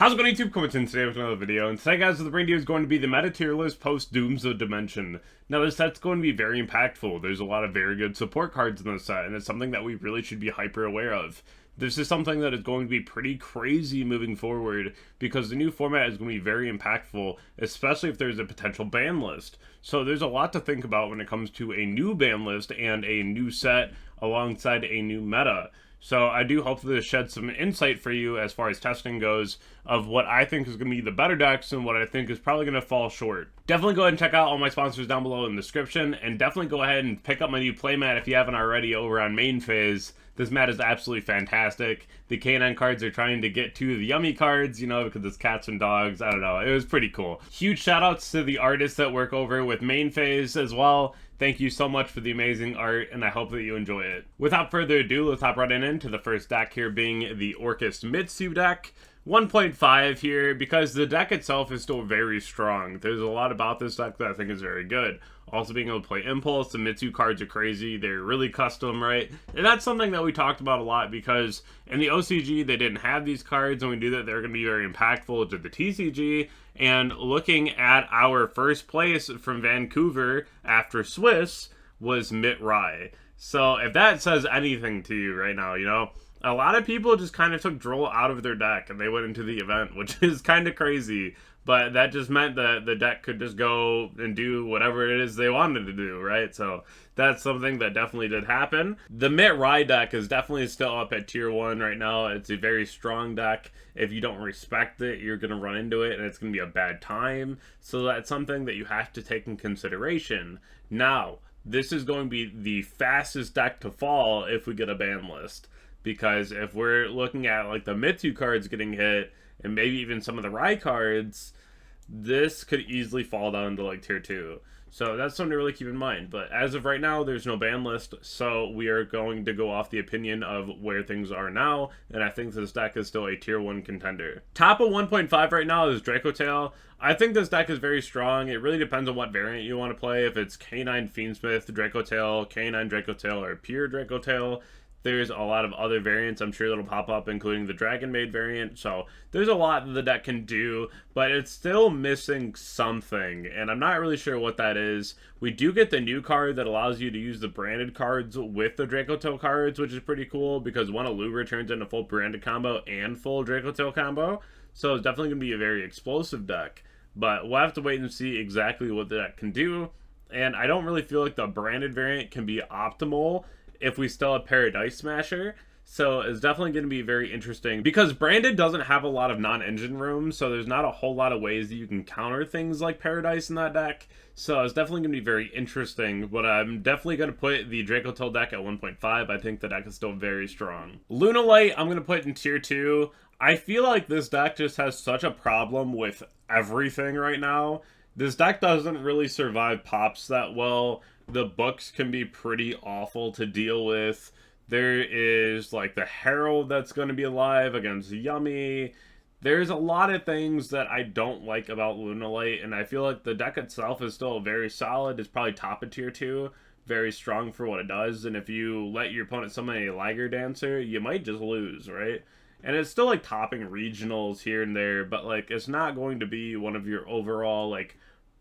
How's it going, YouTube? Coming in today with another video, and today, guys, the video is going to be the meta tier list post Dooms of Dimension. Now, this set's going to be very impactful. There's a lot of very good support cards in this set, and it's something that we really should be hyper aware of. This is something that is going to be pretty crazy moving forward, because the new format is going to be very impactful, especially if there's a potential ban list. So there's a lot to think about when it comes to a new ban list and a new set alongside a new meta. So I do hope this sheds some insight for you as far as testing goes of what I think is going to be the better decks and what I think is probably going to fall short. Definitely go ahead and check out all my sponsors down below in the description, and definitely go ahead and pick up my new playmat if you haven't already over on MainPhaze. This mat is absolutely fantastic. The canine cards are trying to get to the yummy cards, you know, because it's cats and dogs. I don't know. It was pretty cool. Huge shout outs to the artists that work over with MainPhaze as well. Thank you so much for the amazing art, and I hope that you enjoy it. Without further ado, let's hop right into the first deck here, being the Orcus Mitsu deck. 1.5 here, because the deck itself is still very strong. There's a lot about this deck that I think is very good. Also being able to play Impulse, the Mitsu cards are crazy. They're really custom, right? And that's something that we talked about a lot, because in the OCG, they didn't have these cards, and we knew that they're going to be very impactful to the TCG. And looking at our first place from Vancouver after Swiss was Mitt Rye. So if that says anything to you right now, you know, a lot of people just kind of took Droll out of their deck and they went into the event, which is kind of crazy. But that just meant that the deck could just go and do whatever it is they wanted to do, right? So that's something that definitely did happen. The Mitt Rye deck is definitely still up at tier 1 right now. It's a very strong deck. If you don't respect it, you're going to run into it and it's going to be a bad time. So that's something that you have to take in consideration. Now, this is going to be the fastest deck to fall if we get a ban list. Because if we're looking at like the Mitsu cards getting hit, and maybe even some of the Rye cards, this could easily fall down to like tier 2. So that's something to really keep in mind. But as of right now, there's no ban list, so we are going to go off the opinion of where things are now, and I think this deck is still a tier 1 contender. Top of 1.5 right now is Dracotail. I think this deck is very strong. It really depends on what variant you want to play. If it's K9 Fiendsmith Dracotail, K9 Dracotail, or Pure Dracotail. There's a lot of other variants I'm sure that'll pop up, including the Dragon Maid variant. So there's a lot that the deck can do, but it's still missing something, and I'm not really sure what that is. We do get the new card that allows you to use the branded cards with the Dracotail cards, which is pretty cool, because one Allura turns into full branded combo and full Dracotail combo. So it's definitely going to be a very explosive deck, but we'll have to wait and see exactly what the deck can do. And I don't really feel like the branded variant can be optimal if we still have Paradise Smasher. So it's definitely going to be very interesting, because branded doesn't have a lot of non-engine room, so there's not a whole lot of ways that you can counter things like Paradise in that deck. So it's definitely going to be very interesting, but I'm definitely going to put the Dracotail deck at 1.5. I think the deck is still very strong. Lunalight, I'm going to put in tier 2. I feel like this deck just has such a problem with everything right now. This deck doesn't really survive pops that well. The books can be pretty awful to deal with. There is like the Herald that's going to be alive against Yummy. There's a lot of things that I don't like about Lunalight, and I feel like the deck itself is still very solid. It's probably top of tier 2. Very strong for what it does, and if you let your opponent summon a Liger Dancer, you might just lose, right? And it's still like topping regionals here and there, but like it's not going to be one of your overall like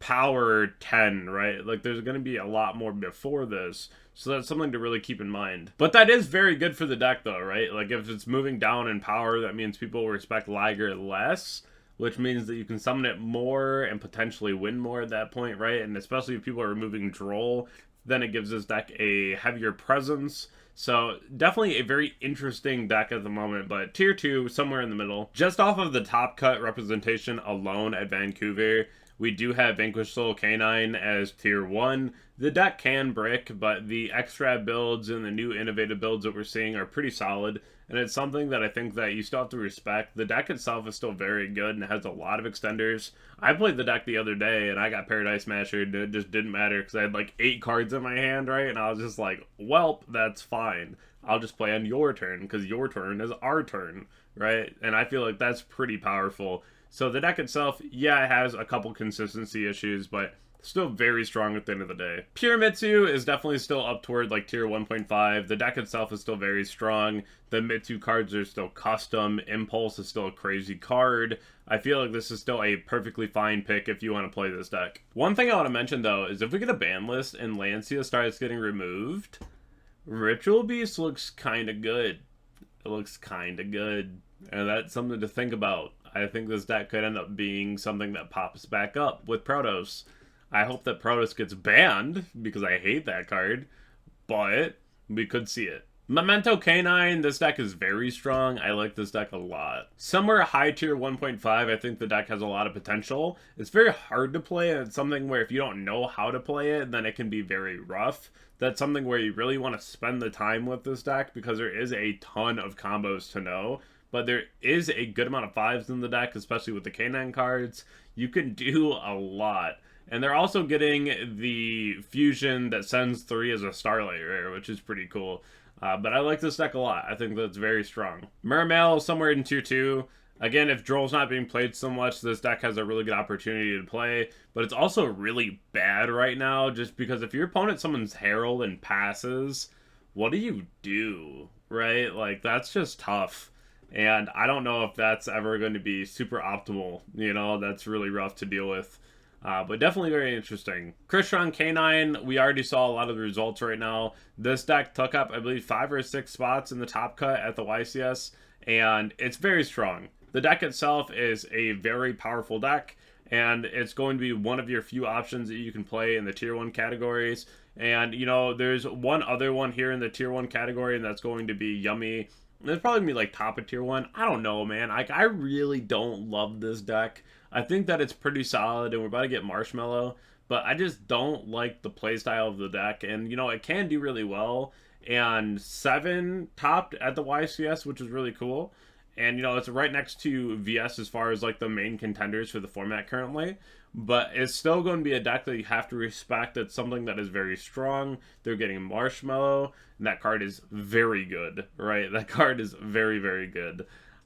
power 10, right? Like there's going to be a lot more before this, so that's something to really keep in mind. But that is very good for the deck though, right? Like if it's moving down in power, that means people respect Liger less, which means that you can summon it more and potentially win more at that point, right? And especially if people are removing Droll, then it gives this deck a heavier presence. So definitely a very interesting deck at the moment, but tier 2, somewhere in the middle. Just off of the top cut representation alone at Vancouver, we do have Vanquish Soul K9 as tier 1. The deck can brick, but the extra builds and the new innovative builds that we're seeing are pretty solid, and it's something that I think that you still have to respect. The deck itself is still very good and it has a lot of extenders. I played the deck the other day and I got Paradise Smasher, and it just didn't matter because I had like 8 cards in my hand, right? And I was just like, welp, that's fine. I'll just play on your turn because your turn is our turn, right? And I feel like that's pretty powerful. So the deck itself, yeah, it has a couple consistency issues, but still very strong at the end of the day. Pyramitsu is definitely still up toward like tier 1.5. The deck itself is still very strong. The Mitsu cards are still custom. Impulse is still a crazy card. I feel like this is still a perfectly fine pick if you want to play this deck. One thing I want to mention though is if we get a ban list and Lancia starts getting removed, Ritual Beast looks kind of good. It looks kind of good. And that's something to think about. I think this deck could end up being something that pops back up with Protoss. I hope that Protoss gets banned, because I hate that card, but we could see it. Memento Canine, this deck is very strong. I like this deck a lot. Somewhere high tier 1.5, I think the deck has a lot of potential. It's very hard to play, and it's something where if you don't know how to play it, then it can be very rough. That's something where you really want to spend the time with this deck, because there is a ton of combos to know. But there is a good amount of 5s in the deck, especially with the Canine cards. You can do a lot. And they're also getting the fusion that sends 3 as a Starlight rare, which is pretty cool. But I like this deck a lot. I think that's very strong. Mermail somewhere in tier 2. Again, if Droll's not being played so much, this deck has a really good opportunity to play. But it's also really bad right now, just because if your opponent summons Herald and passes, what do? Right? Like, that's just tough. And I don't know if that's ever going to be super optimal. You know, that's really rough to deal with. But definitely very interesting. Crystron Canine, we already saw a lot of the results right now. This deck took up, I believe, 5 or 6 spots in the top cut at the YCS, and it's very strong. The deck itself is a very powerful deck, and it's going to be one of your few options that you can play in the tier 1 categories. And, you know, there's one other one here in the tier 1 category, and that's going to be Yummy. It's probably going to be like top of tier 1. I don't know, man. I really don't love this deck. I think that it's pretty solid, and we're about to get Marshmallow, but I just don't like the playstyle of the deck. And, you know, it can do really well, and 7 topped at the YCS, which is really cool. And, you know, it's right next to VS as far as, like, the main contenders for the format currently. But it's still going to be a deck that you have to respect. It's something that is very strong. They're getting Marshmallow, and that card is very good, right? That card is very, very good.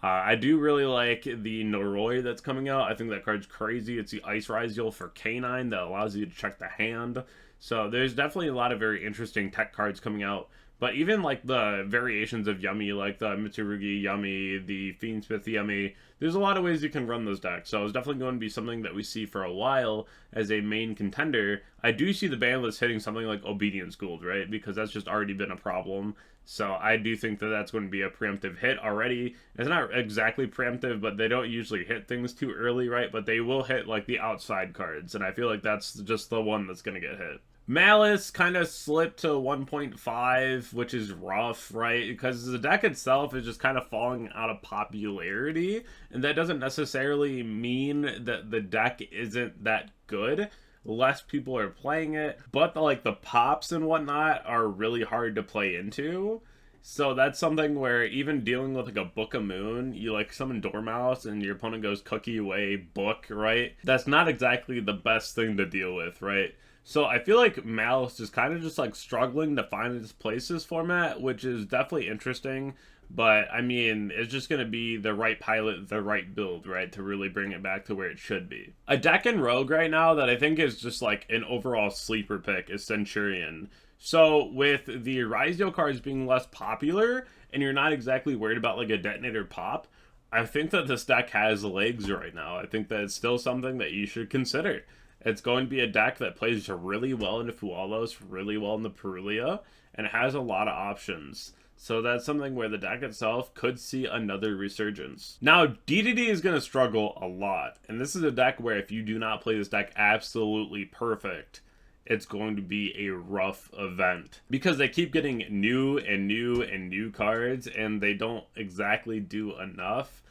I do really like the Noroi that's coming out. I think that card's crazy. It's the Ice Ryzeal for Canine that allows you to check the hand. So there's definitely a lot of very interesting tech cards coming out. But even like the variations of Yummy, like the Mitsurugi Yummy, the Fiendsmith Yummy, there's a lot of ways you can run those decks. So it's definitely going to be something that we see for a while as a main contender. I do see the ban list hitting something like Obedience Gold, right? Because that's just already been a problem. So I do think that that's going to be a preemptive hit already. It's not exactly preemptive, but they don't usually hit things too early, right? But they will hit like the outside cards. And I feel like that's just the one that's going to get hit. Malice kind of slipped to 1.5, which is rough, right? Because the deck itself is just kind of falling out of popularity, and that doesn't necessarily mean that the deck isn't that good. Less people are playing it, but the pops and whatnot are really hard to play into. So that's something where even dealing with like a Book of Moon, you like summon Dormouse and your opponent goes cookie away book, right? That's not exactly the best thing to deal with, right? So I feel like Malice is kind of just like struggling to find its place this format, which is definitely interesting. But I mean, it's just going to be the right pilot, the right build, right, to really bring it back to where it should be. A deck in Rogue right now that I think is just like an overall sleeper pick is Centurion. So with the Ryzeal cards being less popular and you're not exactly worried about like a detonator pop, I think that this deck has legs right now. I think that it's still something that you should consider. It's going to be a deck that plays really well into Fualos, really well in the Perulia, and it has a lot of options. So that's something where the deck itself could see another resurgence. Now, DDD is going to struggle a lot, and this is a deck where if you do not play this deck absolutely perfect, it's going to be a rough event. Because they keep getting new and new and new cards, and they don't exactly do enough.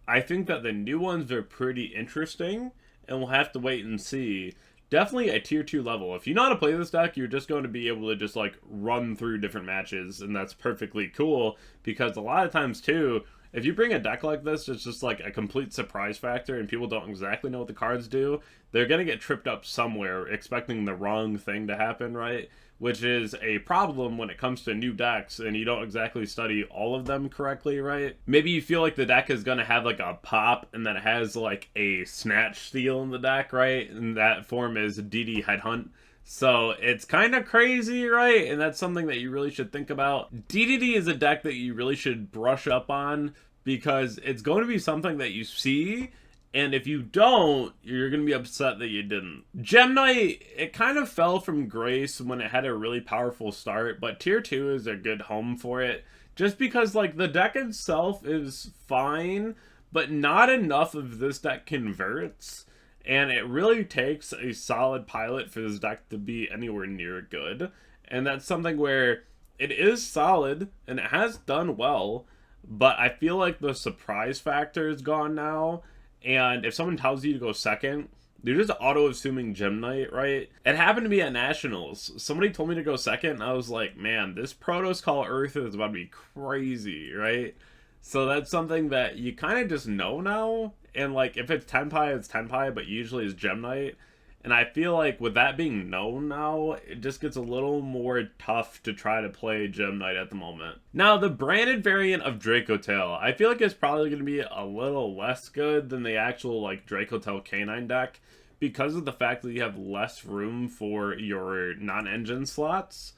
I think that the new ones are pretty interesting, and we'll have to wait and see. Definitely a tier 2 level. If you know how to play this deck, you're just going to be able to just like run through different matches, and that's perfectly cool, because a lot of times too, If you bring a deck like this, it's just like a complete surprise factor and people don't exactly know what the cards do, they're going to get tripped up somewhere expecting the wrong thing to happen, right? Which is a problem when it comes to new decks and you don't exactly study all of them correctly, right? Maybe you feel like the deck is going to have like a pop and then it has like a snatch steal in the deck, right? And that form is DD Headhunt. So it's kind of crazy, right? And that's something that you really should think about. DDD is a deck that you really should brush up on because it's going to be something that you see, and if you don't, you're going to be upset that you didn't. Gem Knight, it kind of fell from grace when it had a really powerful start, but tier 2 is a good home for it. Just because, like, the deck itself is fine, but not enough of this deck converts. And it really takes a solid pilot for this deck to be anywhere near good. And that's something where it is solid, and it has done well, but I feel like the surprise factor is gone now. And if someone tells you to go second, they're just auto-assuming Gem Knight, right? It happened to be at Nationals. Somebody told me to go second, and I was like, man, this Protoss Call Earth is about to be crazy, right? So that's something that you kind of just know now. And, like, if it's Tenpai, it's Tenpai, but usually it's Gem Knight. And I feel like with that being known now, it just gets a little more tough to try to play Gem Knight at the moment. Now, the branded variant of Dracotail, I feel like it's probably going to be a little less good than the actual, like, Dracotail Canine deck because of the fact that you have less room for your non-engine slots,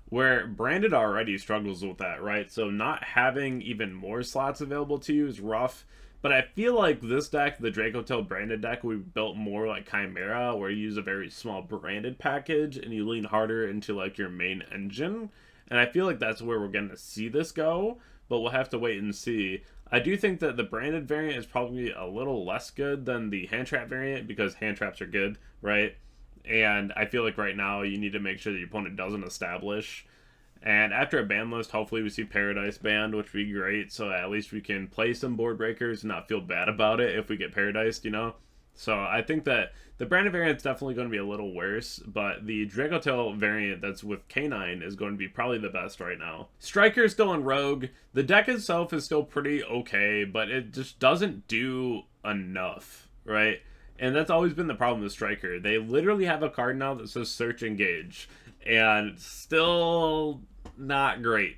where branded already struggles with that, right? So not having even more slots available to you is rough. But I feel like this deck, the Dracotail branded deck, we built more like Chimera, where you use a very small branded package and you lean harder into like your main engine. And I feel like that's where we're going to see this go, but we'll have to wait and see. I do think that the branded variant is probably a little less good than the hand trap variant because hand traps are good, right? And I feel like right now you need to make sure that your opponent doesn't establish. And after a ban list, hopefully we see Paradise banned, which would be great, so at least we can play some board breakers and not feel bad about it if we get Paradised, you know? So I think that the branded variant is definitely going to be a little worse, but the Dracotail variant that's with Canine is going to be probably the best right now. Striker is still on Rogue. The deck itself is still pretty okay, but it just doesn't do enough, right? And that's always been the problem with Striker. They literally have a card now that says Search Engage, and still not great.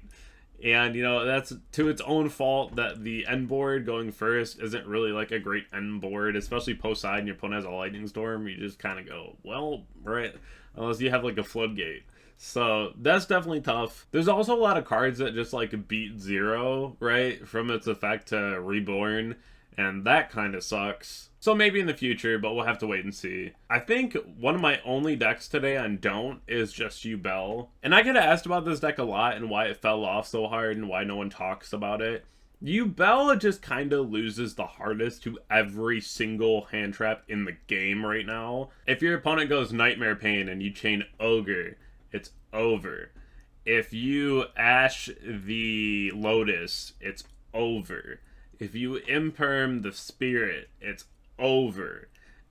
And, you know, that's to its own fault that the end board going first isn't really like a great end board, especially post side and your opponent has a Lightning Storm. You just kind of go, well, right, unless you have like a Floodgate. So that's definitely tough. There's also a lot of cards that just like beat 0, right, from its effect to Reborn, and that kind of sucks. So maybe in the future, but we'll have to wait and see. I think one of my only decks today on Don't is just Ubell. And I get asked about this deck a lot and why it fell off so hard and why no one talks about it. Ubell just kind of loses the hardest to every single hand trap in the game right now. If your opponent goes Nightmare Pain and you chain Ogre, it's over. If you Ash the Lotus, it's over. If you Imperm the Spirit, it's over.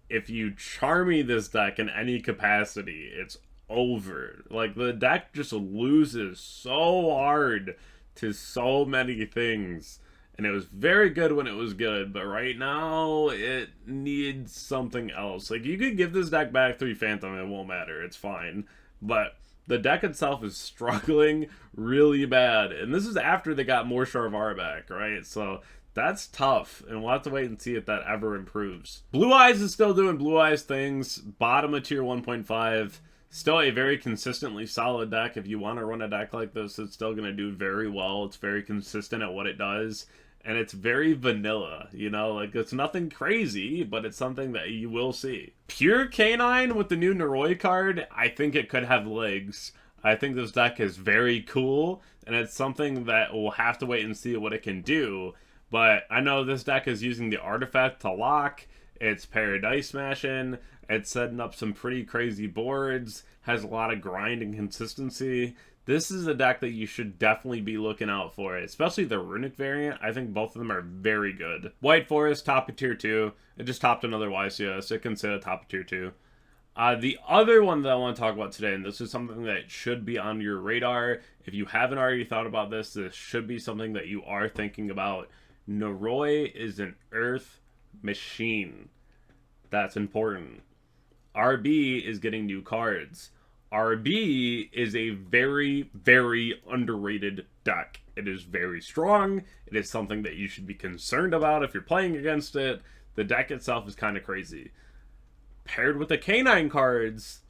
If you Charmy this deck in any capacity, it's over. Like, the deck just loses so hard to so many things. And it was very good when it was good, but right now, it needs something else. Like, you could give this deck back 3 Phantom, it won't matter, it's fine. But the deck itself is struggling really bad. And this is after they got more Sharvar back, right? So that's tough, and we'll have to wait and see if that ever improves. Blue Eyes is still doing Blue Eyes things, bottom of tier 1.5. Still a very consistently solid deck. If you want to run a deck like this, it's still going to do very well. It's very consistent at what it does, and it's very vanilla, you know? Like, it's nothing crazy, but it's something that you will see. Pure Canine with the new Noroi card, I think it could have legs. I think this deck is very cool, and it's something that we'll have to wait and see what it can do. But I know this deck is using the artifact to lock, it's Paradise smashing, it's setting up some pretty crazy boards, has a lot of grind and consistency. This is a deck that you should definitely be looking out for, especially the Runic variant. I think both of them are very good. White Forest, top of tier 2. It just topped another YCS. It can sit at top of tier 2. The other one that I want to talk about today, and this is something that should be on your radar. If you haven't already thought about this, this should be something that you are thinking about. Noroi is an earth machine. That's important. RB is getting new cards. RB is a very, very underrated deck. It is very strong. It is something that you should be concerned about if you're playing against it. The deck itself is kind of crazy. Paired with the canine cards,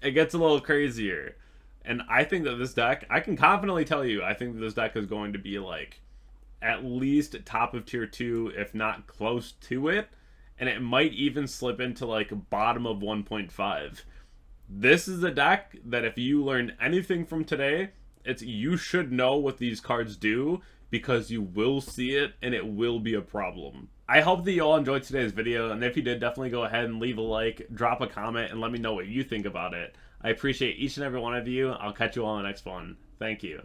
it gets a little crazier. And I think that this deck, I can confidently tell you, I think that this deck is going to be like at least top of tier 2, if not close to it. And it might even slip into like bottom of 1.5. This is a deck that if you learn anything from today, it's you should know what these cards do, because you will see it and it will be a problem. I hope that you all enjoyed today's video, and if you did, definitely go ahead and leave a like, drop a comment, and let me know what you think about it. I appreciate each and every one of you. I'll catch you all in the next one. Thank you.